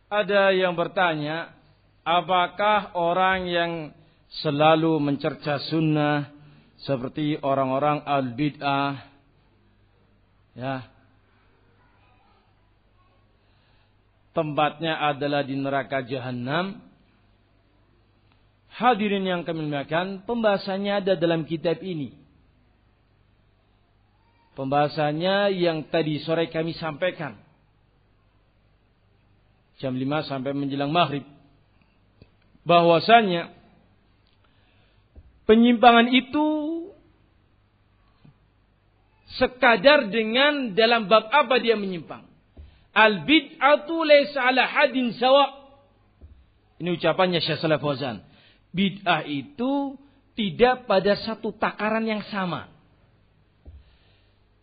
Ada yang bertanya, apakah orang yang selalu mencerca sunnah seperti orang-orang al-bid'ah, ya, tempatnya adalah di neraka jahanam? Hadirin yang kami muliakan, pembahasannya ada dalam kitab ini. Pembahasannya yang tadi sore kami sampaikan. Jam 5 sampai menjelang maghrib. Bahwasanya penyimpangan itu sekadar dengan dalam bab apa dia menyimpang. Al-bid'atu laysa ala hadin sawa. Ini ucapannya Syekh Shalih Fauzan. Bid'ah itu tidak pada satu takaran yang sama.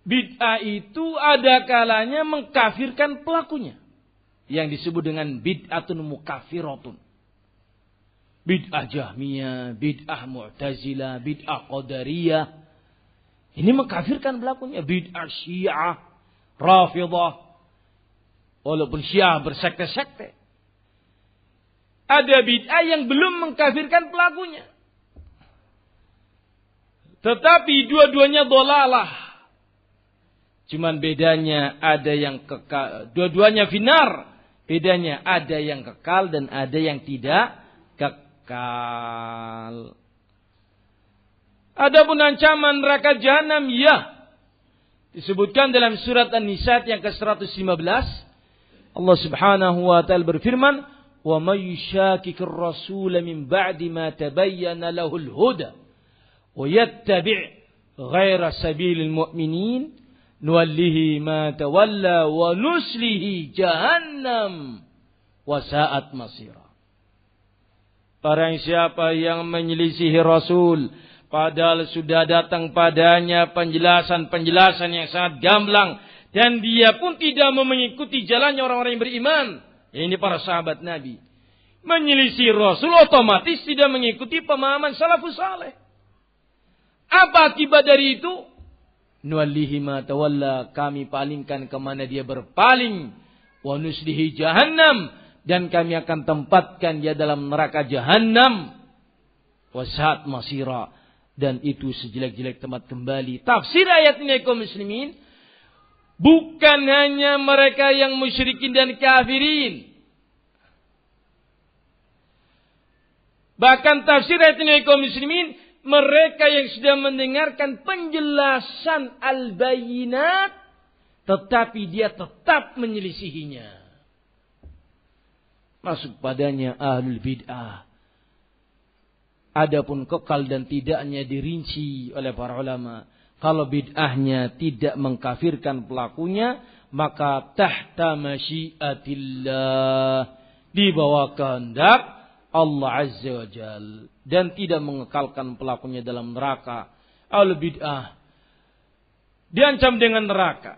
Bid'ah itu ada kalanya mengkafirkan pelakunya, yang disebut dengan bid'atun mukaffiratun. Bid'ah Jahmiyah, bid'ah Mu'tazilah, bid'ah Qadariyah. Ini mengkafirkan pelakunya. Bid'ah Syiah, Rafidhah. Walaupun Syiah bersekte-sekte. Ada bid'ah yang belum mengkafirkan pelakunya. Tetapi dua-duanya dhalalah. Cuman bedanya ada yang kekal. Dua-duanya finar. Bedanya ada yang kekal dan ada yang tidak kekal. Adapun ancaman neraka jahanam, ya, disebutkan dalam surat An-Nisa yang ke-115. Allah Subhanahu wa taala berfirman, "Wa may yushaqiqir rasul min ba'di ma tabayyana lahul huda wa yattabi' ghaira sabilil mu'minin nuwallihi ma tawalla wa nuslihi jahannam wa sa'at masira." Barang siapa yang menyelisihi Rasul padahal sudah datang padanya penjelasan-penjelasan yang sangat gamblang, dan dia pun tidak mengikuti jalannya orang-orang yang beriman, ini para sahabat Nabi, menyelisih Rasul otomatis tidak mengikuti pemahaman salafus saleh. Apa akibat dari itu? Nuwallihi ma tawalla, kami palingkan kemana dia berpaling. Wa nuslihi jahannam, dan kami akan tempatkan dia dalam neraka jahannam. Wa sa'at masira, dan itu sejelek-jelek tempat kembali. Tafsir ayat ini kaum muslimin, bukan hanya mereka yang musyrikin dan kafirin. Bahkan tafsir ayat ini kaum muslimin, mereka yang sudah mendengarkan penjelasan al-bayyinat, tetapi dia tetap menyelisihinya. Masuk padanya ahlul bid'ah. Adapun kekal dan tidaknya dirinci oleh para ulama. Kalau bid'ahnya tidak mengkafirkan pelakunya, maka tahta masyiatillah, di bawah kehendak Allah Azza wa Jal, dan tidak mengekalkan pelakunya dalam neraka. Ahlul bid'ah diancam dengan neraka,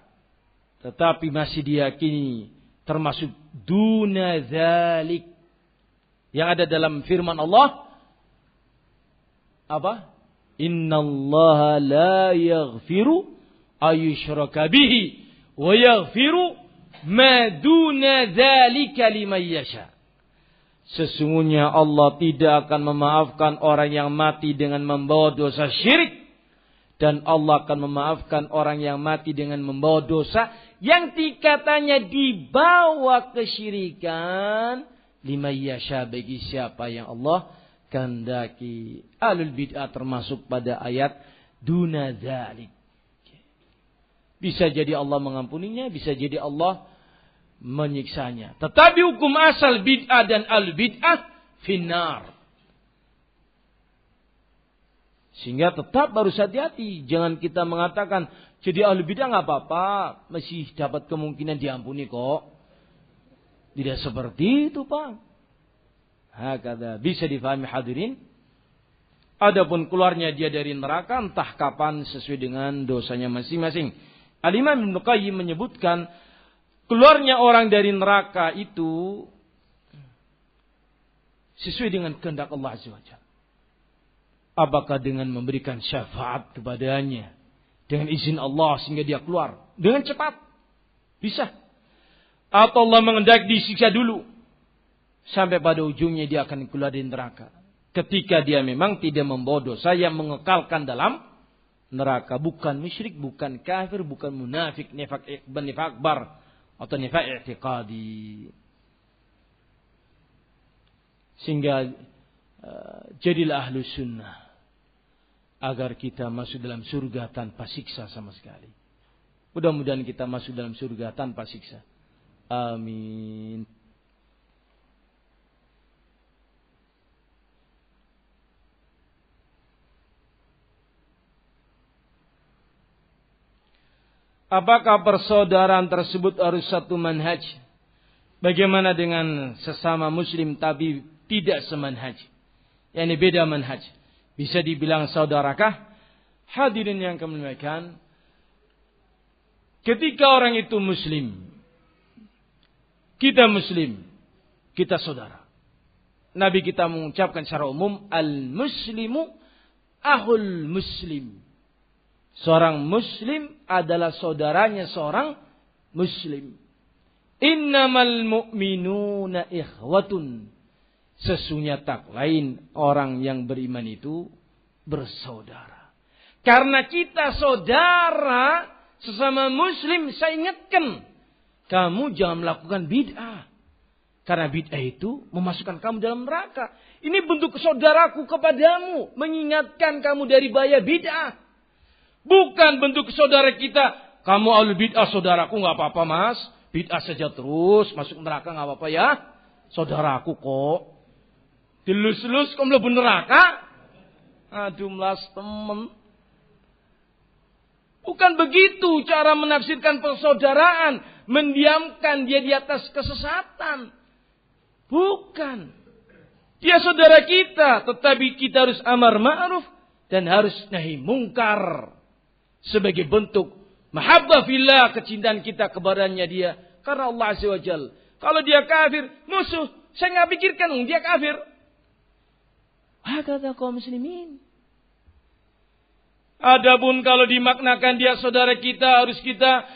tetapi masih diyakini termasuk duna zalik, yang ada dalam firman Allah apa? Innallaha la yaghfiru ayyushraka bihi wa yaghfiru ma duna zalika liman yasha. Sesungguhnya Allah tidak akan memaafkan orang yang mati dengan membawa dosa syirik, dan Allah akan memaafkan orang yang mati dengan membawa dosa yang tingkatannya di bawah kesyirikan, liman yasha, bagi siapa yang Allah kehendaki. Ahlul bid'ah termasuk pada ayat duna dzalik. Bisa jadi Allah mengampuninya, bisa jadi Allah menyiksanya. Tetapi hukum asal bid'ah dan al-bid'ah finnar. Sehingga tetap harus hati-hati. Jangan kita mengatakan jadi ahli bid'ah nggak apa-apa, masih dapat kemungkinan diampuni kok. Tidak seperti itu, Pak. Hakada, bisa difahami hadirin. Adapun keluarnya dia dari neraka entah kapan sesuai dengan dosanya masing-masing. Al-Imam Ibnu Qayyim menyebutkan keluarnya orang dari neraka itu sesuai dengan kehendak Allah Azza wa Jalla. Apakah dengan memberikan syafaat kepadanya dengan izin Allah sehingga dia keluar dengan cepat? Bisa. Atau Allah menghendaki disiksa dulu. Sampai pada ujungnya dia akan keluar dari neraka. Ketika dia memang tidak membawa dosa yang mengekalkan dalam neraka. Bukan musyrik, bukan kafir, bukan munafik, nifaq akbar atau nifaq i'tiqadi. Sehingga jadilah ahlu sunnah agar kita masuk dalam surga tanpa siksa sama sekali. Mudah-mudahan kita masuk dalam surga tanpa siksa. Amin. Apakah persaudaraan tersebut harus satu manhaj? Bagaimana dengan sesama muslim tapi tidak semanhaj? Yani beda manhaj. Bisa dibilang saudarakah? Hadirin yang kami muliakan, ketika orang itu muslim, kita muslim, kita saudara. Nabi kita mengucapkan secara umum, al-muslimu ahul muslim. Seorang muslim adalah saudaranya seorang muslim. Innamal mu'minuna ikhwatun. Sesungguhnya tak lain orang yang beriman itu bersaudara. Karena kita saudara sesama muslim, saya ingatkan, kamu jangan melakukan bid'ah. Karena bid'ah itu memasukkan kamu dalam neraka. Ini bentuk saudaraku kepadamu, mengingatkan kamu dari bahaya bid'ah. Bukan bentuk saudara kita, kamu ahli bid'ah saudaraku, nggak apa-apa mas, bid'ah saja terus, masuk neraka nggak apa-apa ya, saudaraku kok. Dilus-lus kamu lebih neraka, aduh melas temen. Bukan begitu cara menafsirkan persaudaraan, mendiamkan dia di atas kesesatan. Bukan. Dia saudara kita, tetapi kita harus amar ma'ruf dan harus nahi mungkar. Sebagai bentuk mahabbah fillah, kecintaan kita kepadanya dia. Karena Allah Azza wa Jalla. Kalau dia kafir, musuh. Saya nggak pikirkan dia kafir. Hakadha kaum muslimin. Adapun kalau dimaknakan dia saudara kita, harus kita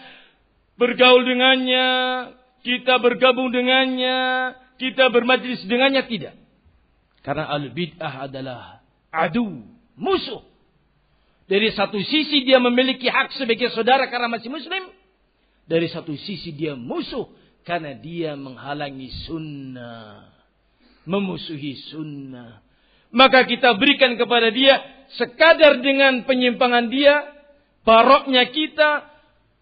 bergaul dengannya, kita bergabung dengannya, kita bermajlis dengannya, tidak. Karena al-bid'ah adalah adu, musuh. Dari satu sisi dia memiliki hak sebagai saudara karena masih muslim. Dari satu sisi dia musuh karena dia menghalangi sunnah. Memusuhi sunnah. Maka kita berikan kepada dia sekadar dengan penyimpangan dia, baroknya kita,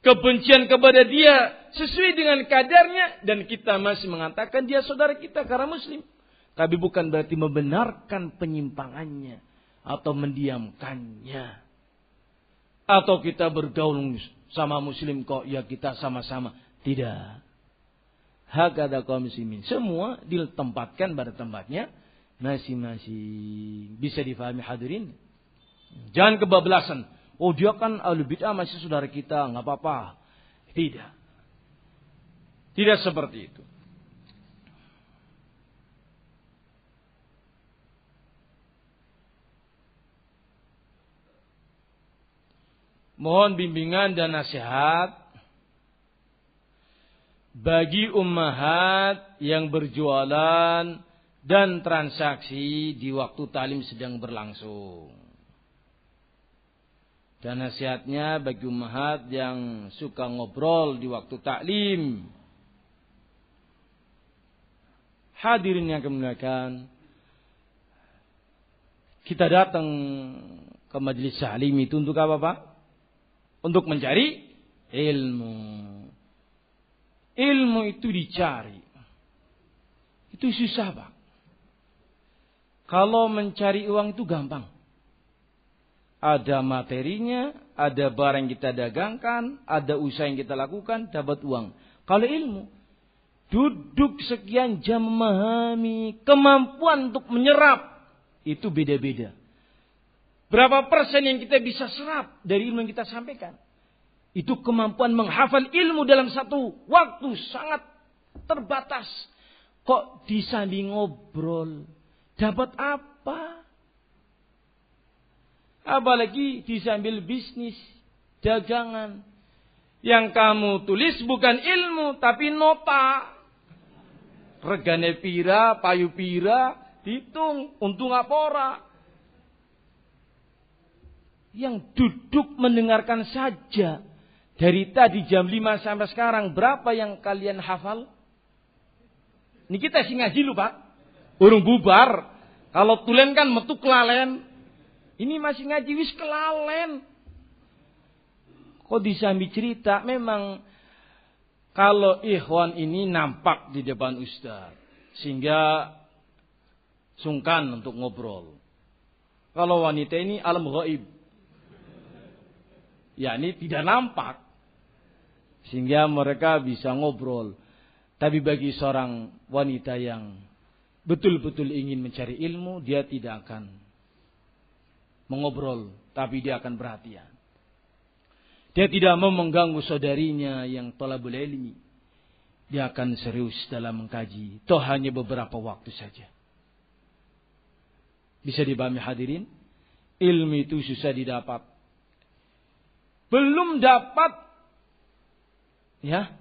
kebencian kepada dia sesuai dengan kadarnya, dan kita masih mengatakan dia saudara kita karena muslim. Tapi bukan berarti membenarkan penyimpangannya atau mendiamkannya. Atau kita bergaul sama muslim kok, ya kita sama-sama. Tidak. Hakadha kaum muslimin. Semua ditempatkan pada tempatnya masing-masing. Bisa difahami hadirin? Jangan kebablasan. Oh dia kan ahli bid'ah masih saudara kita, nggak apa-apa. Tidak. Tidak seperti itu. Mohon bimbingan dan nasihat bagi ummahat yang berjualan dan transaksi di waktu ta'lim sedang berlangsung. Dan nasihatnya bagi ummahat yang suka ngobrol di waktu ta'lim. Hadirin yang kami muliakan, kita datang ke majelis ta'lim itu untuk apa, Pak? Untuk mencari ilmu. Ilmu itu dicari. Itu susah, Pak. Kalau mencari uang itu gampang. Ada materinya, ada barang yang kita dagangkan, ada usaha yang kita lakukan, dapat uang. Kalau ilmu, duduk sekian jam memahami, kemampuan untuk menyerap, itu beda-beda. Berapa persen yang kita bisa serap dari ilmu yang kita sampaikan? Itu kemampuan menghafal ilmu dalam satu waktu sangat terbatas. Kok disambi ngobrol? Dapat apa? Apalagi disambil bisnis, dagangan. Yang kamu tulis bukan ilmu, tapi nota. regane pira, payu pira, dihitung, untung apa ora. Yang duduk mendengarkan saja. Dari tadi jam 5 sampai sekarang, berapa yang kalian hafal? Ini kita sih ngaji lho Pak. Urung bubar. Kalau tulen kan metu kelalen. Ini masih ngaji wis kelalen. Kok disambi cerita, memang kalau ikhwan ini nampak di depan ustaz. Sehingga sungkan untuk ngobrol. Kalau wanita ini alam ghaib. Ya ini tidak nampak. Sehingga mereka bisa ngobrol. Tapi bagi seorang wanita yang betul-betul ingin mencari ilmu, dia tidak akan mengobrol. Tapi dia akan perhatian. Dia tidak mau mengganggu saudarinya yang thalabul ilmi. Dia akan serius dalam mengkaji. Toh hanya beberapa waktu saja. Bisa dipahami hadirin? Ilmu itu susah didapat. Belum dapat. Ya.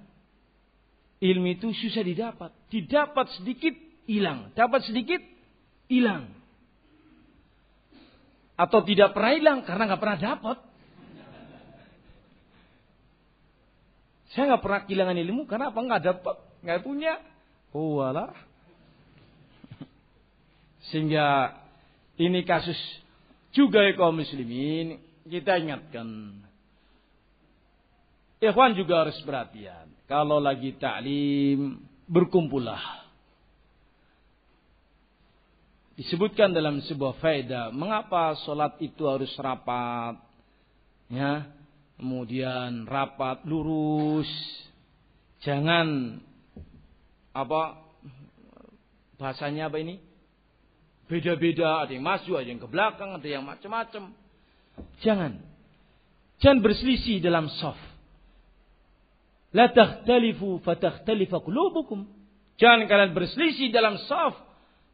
Ilmu itu susah didapat. Didapat sedikit, hilang. Dapat sedikit, hilang. Atau tidak pernah hilang karena nggak pernah dapat. Saya nggak pernah kehilangan ilmu karena apa? Nggak dapat, nggak punya. Oh alah. Sehingga ini kasus juga kaum muslimin, kita ingatkan. Ikhwan juga harus perhatian. Kalau lagi ta'lim, berkumpullah. Disebutkan dalam sebuah faedah, mengapa sholat itu harus rapat? Ya, kemudian rapat lurus. Jangan bahasanya apa ini? Beda-beda, ada yang maju, ada yang ke belakang, ada yang macam-macam. Jangan berselisih dalam shaf. La takhtalifu fatakhtalifa qulubukum. Jangan kalian berselisih dalam shaf.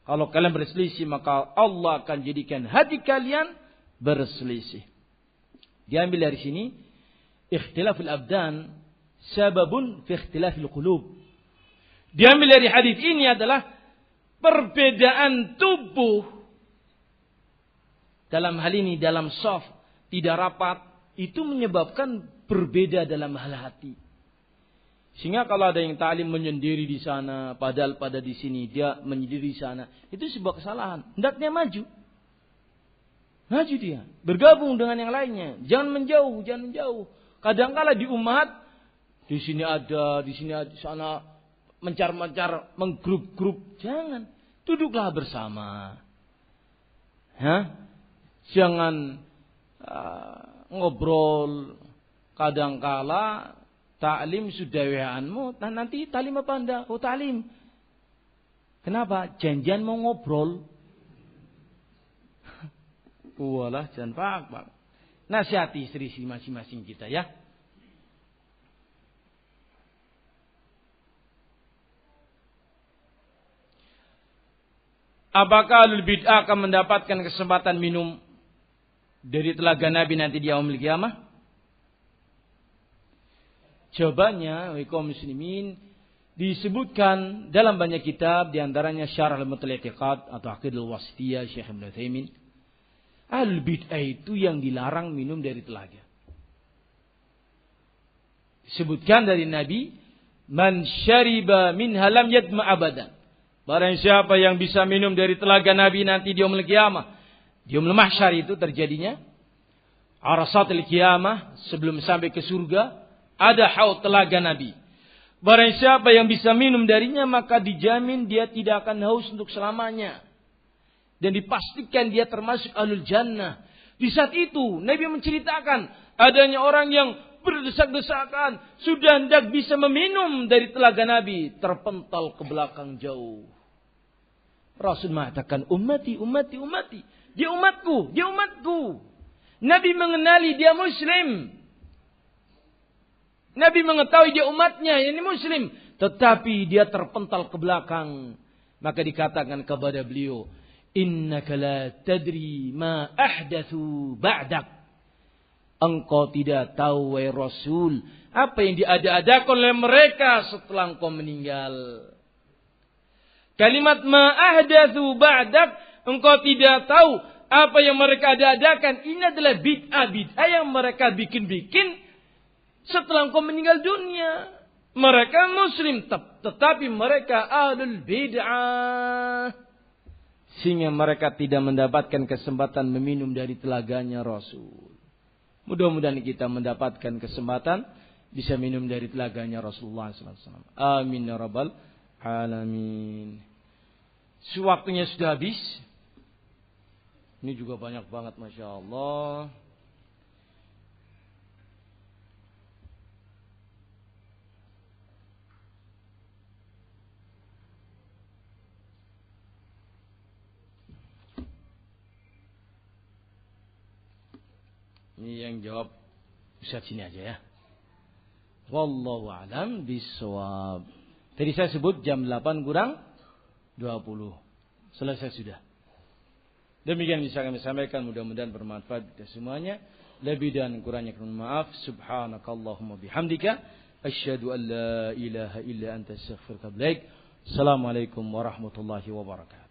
Kalau kalian berselisih maka Allah akan jadikan hati kalian berselisih. Diambil dari sini, ikhtilaful abdan sababun fi ikhtilafil qulub. Diambil dari hadis ini adalah perbedaan tubuh dalam hal ini dalam shaf tidak rapat itu menyebabkan berbeda dalam hal hati. Sehingga kalau ada yang ta'lim menyendiri di sana, padahal pada di sini dia menyendiri di sana, itu sebuah kesalahan. Hendaknya maju. Maju dia, bergabung dengan yang lainnya. Jangan menjauh. Kadang-kala di umat di sini ada, di sana mencar-mencar, menggrup-grup. Jangan, duduklah bersama. Jangan ngobrol. Kadang-kala ta'lim sudah WA-anmu, nanti ta'lim apa anda? Oh ta'lim. Kenapa? Janjian mau ngobrol. Walah, jangan pak. Nasihati istri masing-masing kita ya. Apakah ahlul bid'ah akan mendapatkan kesempatan minum dari telaga Nabi nanti di yaumil qiyamah? Jawabannya, kaum muslimin, disebutkan dalam banyak kitab, diantaranya Syarah al-Mutlaqiqat atau Aqidul Wasitiyah Syekh Ibnu Utsaimin. Ahlul bid'ah itu yang dilarang minum dari telaga. Disebutkan dari Nabi, man syariba minha lam yadma abadan. Barang siapa yang bisa minum dari telaga Nabi nanti di yaumul qiyamah. Di yaumul mahsyar itu terjadinya arasatul qiyamah, sebelum sampai ke surga ada haud telaga Nabi. Barang siapa yang bisa minum darinya maka dijamin dia tidak akan haus untuk selamanya. Dan dipastikan dia termasuk ahlul jannah. Di saat itu Nabi menceritakan adanya orang yang berdesak-desakan sudah hendak bisa meminum dari telaga Nabi, terpental ke belakang jauh. Rasul mengatakan ummati. Dia umatku. Nabi mengenali dia muslim. Nabi mengetahui dia umatnya, ini muslim. Tetapi dia terpental ke belakang. Maka dikatakan kepada beliau, innaka la tadri ma ahdathu ba'dak. Engkau tidak tahu, wahai Rasul, apa yang diada-adakan oleh mereka setelah engkau meninggal. Kalimat ma ahdatsu ba'dak, engkau tidak tahu apa yang mereka adakan. Ini adalah bid'ah yang mereka bikin-bikin setelah engkau meninggal dunia. Mereka muslim, tetapi mereka ahlul bid'ah. Sehingga mereka tidak mendapatkan kesempatan meminum dari telaganya Rasul. Mudah-mudahan kita mendapatkan kesempatan bisa minum dari telaganya Rasulullah SAW. Amin ya rabbal alamin. Waktunya sudah habis. Ini juga banyak banget, Masya Allah. Ini yang jawab Ustaz sini aja ya. Wallahu a'lam bishawab. Tadi saya sebut jam 8 kurang 20. Selesai sudah. Demikian bisa kami sampaikan, mudah-mudahan bermanfaat kita semuanya. Lebih dan kurangnya mohon maaf. Subhanakallahumma bihamdika asyhadu an la ilaha illa anta astaghfiruka wa atubu ilaik. Assalamualaikum warahmatullahi wabarakatuh.